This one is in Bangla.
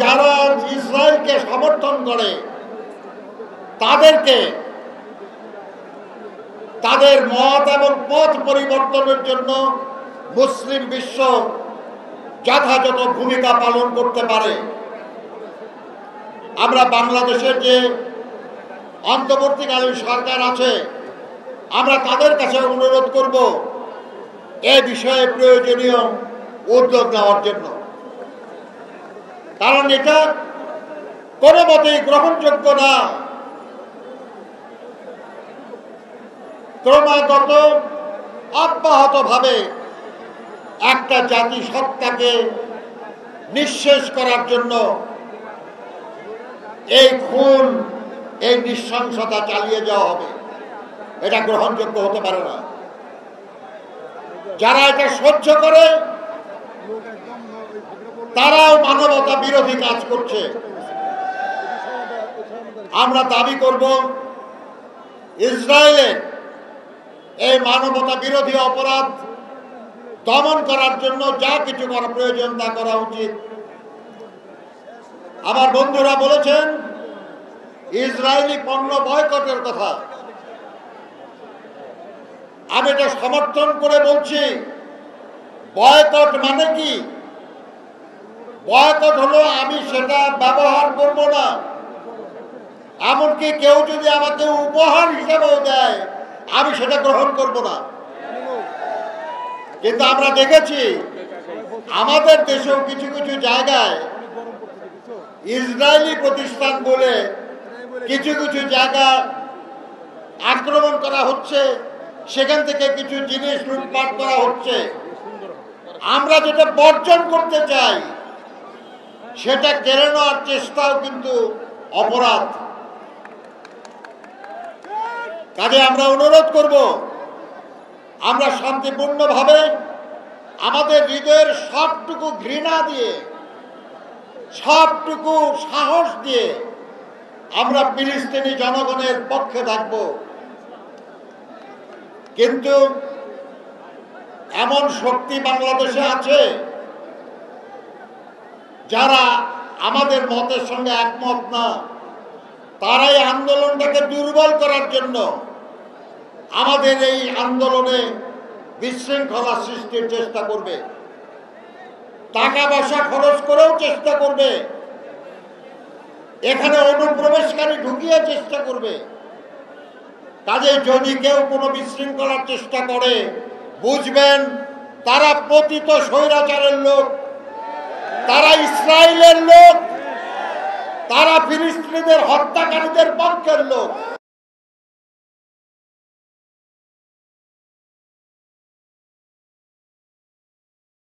যারা ইসরায়েলকে সমর্থন করে তাদেরকে তাদের মত এবং পথ পরিবর্তনের জন্য মুসলিম বিশ্ব যথাযথ ভূমিকা পালন করতে পারে। আমরা বাংলাদেশের যে অন্তর্বর্তীকালীন সরকার আছে, আমরা তাদের কাছে অনুরোধ করব এ বিষয়ে প্রয়োজনীয় উদ্যোগ নেওয়ার জন্য, কারণ এটা কোনো মতেই গ্রহণযোগ্য না। ক্রমাগত অব্যাহতভাবে একটা জাতিসত্তাকে নিঃশেষ করার জন্য এই খুন, এই নৃশংসতা চালিয়ে যাওয়া হবে, এটা গ্রহণযোগ্য হতে পারে না। যারা এটা সহ্য করে তারাও মানবতা বিরোধী কাজ করছে। আমরা দাবি করব ইসরায়েলের এই মানবতা বিরোধী অপরাধ দমন করার জন্য যা কিছু করা প্রয়োজন তা করা উচিত। আমার বন্ধুরা বলেছেন ইসরায়েলি পণ্য বয়কটের কথা। আমি এটা সমর্থন করে বলছি, বয়কট মানে কি? বয়কট হলো আমি সেটা ব্যবহার করব না, এমনকি কেউ যদি আমাকে উপহার হিসেবেও দেয় আমি সেটা গ্রহণ করব না। কিন্তু আমরা দেখেছি আমাদের দেশেও কিছু কিছু জায়গায় ইসরায়েলি প্রতিষ্ঠান বলে কিছু কিছু জায়গা আক্রমণ করা হচ্ছে, সেখান থেকে কিছু জিনিস লুটপাট করা হচ্ছে। আমরা যেটা বর্জন করতে চাই সেটা কেড়ে নেওয়ার চেষ্টাও কিন্তু অপরাধ। কাজে আমরা অনুরোধ করব আমরা শান্তিপূর্ণভাবে আমাদের হৃদয়ের সবটুকু ঘৃণা দিয়ে, সবটুকু সাহস দিয়ে আমরা ফিলিস্তিনি জনগণের পক্ষে থাকব। কিন্তু এমন শক্তি বাংলাদেশে আছে যারা আমাদের মতের সঙ্গে একমত না, তারাই আন্দোলনটাকে দুর্বল করার জন্য আমাদের এই আন্দোলনে বিশৃঙ্খলা সৃষ্টির চেষ্টা করবে, টাকা পয়সা খরচ করেও চেষ্টা করবে, এখানে অনুপ্রবেশকারী ঢুকিয়ে চেষ্টা করবে। কাজে যদি কেউ কোনো বিশৃঙ্খলার চেষ্টা করে বুঝবেন তারা পতিত স্বৈরাচারের লোক, তারা ইসরায়েলের লোক, তারা ফিলিস্তিনিদের হত্যাকারীদের পক্ষের লোক।